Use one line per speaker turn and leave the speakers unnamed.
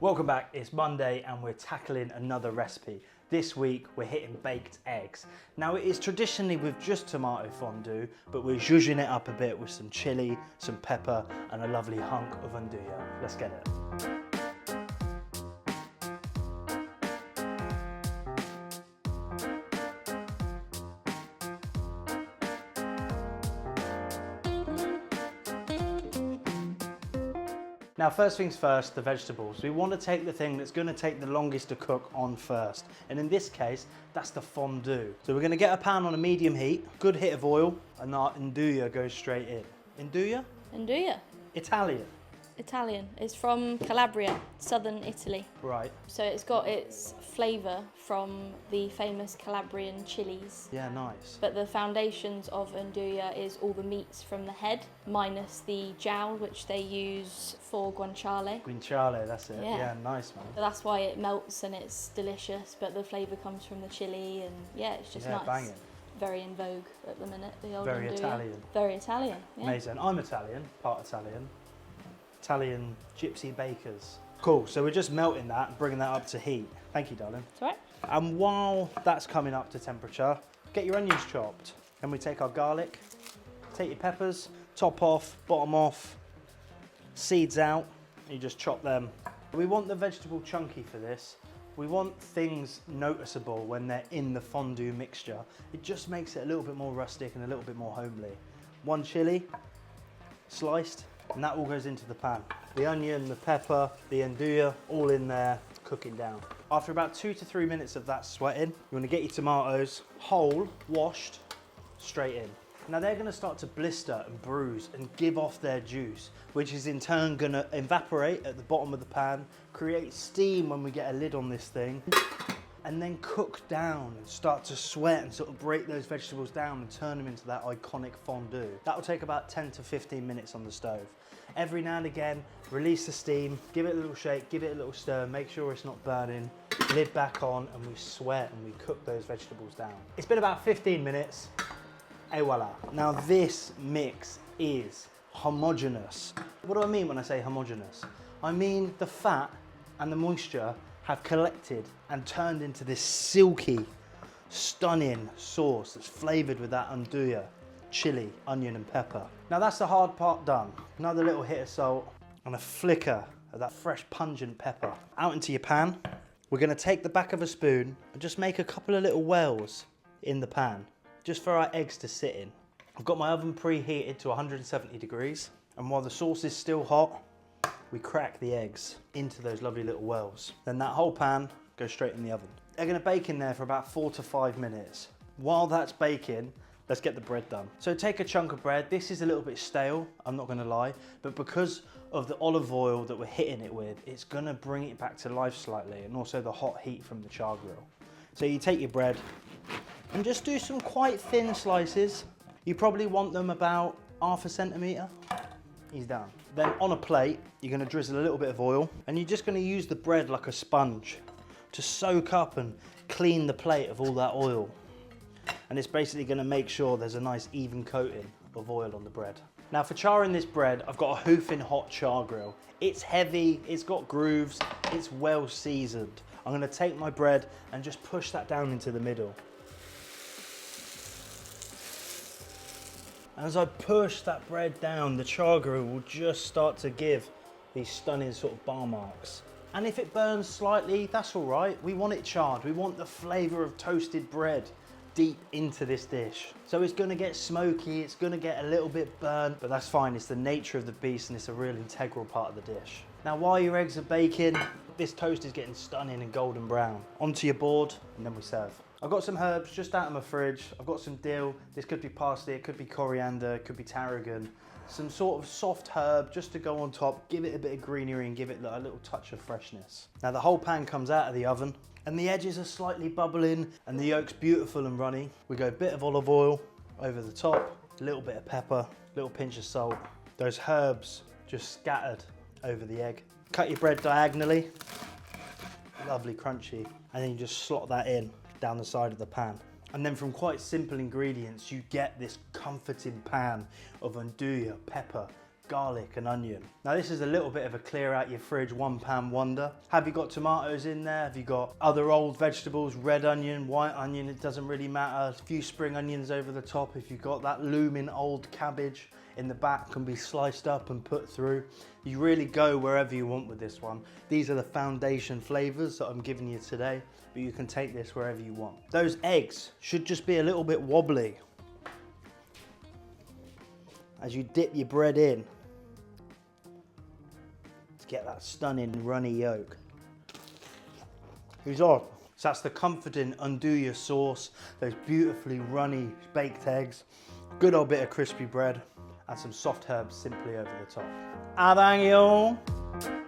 Welcome back, it's Monday and we're tackling another recipe. This week we're hitting baked eggs. Now it is traditionally with just tomato fondue, but we're zhuzhing it up a bit with some chilli, some pepper and a lovely hunk of Nduja. Let's get it. Now first things first, the vegetables. We want to take the thing that's going to take the longest to cook on first. And in this case, that's the fondue. So we're going to get a pan on a medium heat, good hit of oil, and our Nduja goes straight in. Nduja?
Nduja.
Italian.
Italian. It's from Calabria, southern Italy.
Right.
So it's got its flavour from the famous Calabrian chilies.
Yeah, nice.
But the foundations of Nduja is all the meats from the head, minus the jowl, which they use for guanciale.
Guanciale, that's it. Yeah, nice man.
So that's why it melts and it's delicious, but the flavour comes from the chili and yeah, it's just nice.
Banging.
Very in vogue at the minute, the old
Very
Nduja.
Italian.
Very Italian, yeah.
Amazing. I'm Italian, part Italian. Italian gypsy bakers. Cool, so we're just melting that and bringing that up to heat. Thank you, darling.
That's right.
And while that's coming up to temperature, get your onions chopped. Then we take our garlic, take your peppers, top off, bottom off, seeds out, and you just chop them. We want the vegetable chunky for this. We want things noticeable when they're in the fondue mixture. It just makes it a little bit more rustic and a little bit more homely. One chili, sliced, and that all goes into the pan. The onion, the pepper, the Nduja, all in there, cooking down. After about 2 to 3 minutes of that sweating, you want to get your tomatoes whole, washed, straight in. Now they're going to start to blister and bruise and give off their juice, which is in turn going to evaporate at the bottom of the pan, create steam when we get a lid on this thing, and then cook down and start to sweat and sort of break those vegetables down and turn them into that iconic fondue. That will take about 10 to 15 minutes on the stove. Every now and again, release the steam, give it a little shake, give it a little stir, make sure it's not burning, lid back on, and we sweat and we cook those vegetables down. It's been about 15 minutes, et voila. Now this mix is homogeneous. What do I mean when I say homogeneous? I mean the fat and the moisture have collected and turned into this silky, stunning sauce that's flavoured with that Nduja, chili, onion and pepper. Now that's the hard part done. Another little hit of salt and a flicker of that fresh pungent pepper. Out into your pan. We're going to take the back of a spoon and just make a couple of little wells in the pan, just for our eggs to sit in. I've got my oven preheated to 170 degrees, and while the sauce is still hot, we crack the eggs into those lovely little wells. Then that whole pan goes straight in the oven. They're going to bake in there for about 4 to 5 minutes. While that's baking, let's get the bread done. So take a chunk of bread. This is a little bit stale, I'm not going to lie, but because of the olive oil that we're hitting it with, it's going to bring it back to life slightly, and also the hot heat from the char grill. So you take your bread and just do some quite thin slices. You probably want them about 1/2 centimetre. He's done. Then on a plate, you're going to drizzle a little bit of oil, and you're just going to use the bread like a sponge to soak up and clean the plate of all that oil. And it's basically going to make sure there's a nice even coating of oil on the bread. Now for charring this bread, I've got a hoofing hot char grill. It's heavy, it's got grooves, it's well seasoned. I'm going to take my bread and just push that down into the middle. As I push that bread down, the char grill will just start to give these stunning sort of bar marks. And if it burns slightly, that's all right. We want it charred. We want the flavour of toasted bread deep into this dish. So it's going to get smoky, it's going to get a little bit burnt, but that's fine. It's the nature of the beast and it's a real integral part of the dish. Now while your eggs are baking, this toast is getting stunning and golden brown. Onto your board, and then we serve. I've got some herbs just out of my fridge. I've got some dill. This could be parsley, it could be coriander, it could be tarragon. Some sort of soft herb just to go on top, give it a bit of greenery and give it a little touch of freshness. Now the whole pan comes out of the oven and the edges are slightly bubbling and the yolk's beautiful and runny. We go a bit of olive oil over the top, a little bit of pepper, a little pinch of salt. Those herbs just scattered over the egg. Cut your bread diagonally, lovely crunchy, and then you just slot that in down the side of the pan. And then from quite simple ingredients, you get this comforting pan of Nduja, pepper, garlic and onion. Now this is a little bit of a clear out your fridge £1 wonder. Have you got tomatoes in there? Have you got other old vegetables, red onion, white onion, it doesn't really matter. A few spring onions over the top. If you've got that looming old cabbage in the back, can be sliced up and put through. You really go wherever you want with this one. These are the foundation flavors that I'm giving you today, but you can take this wherever you want. Those eggs should just be a little bit wobbly as you dip your bread in to get that stunning runny yolk. Who's on? So that's the comforting Nduja sauce, those beautifully runny baked eggs, good old bit of crispy bread, and some soft herbs simply over the top. Abang yo!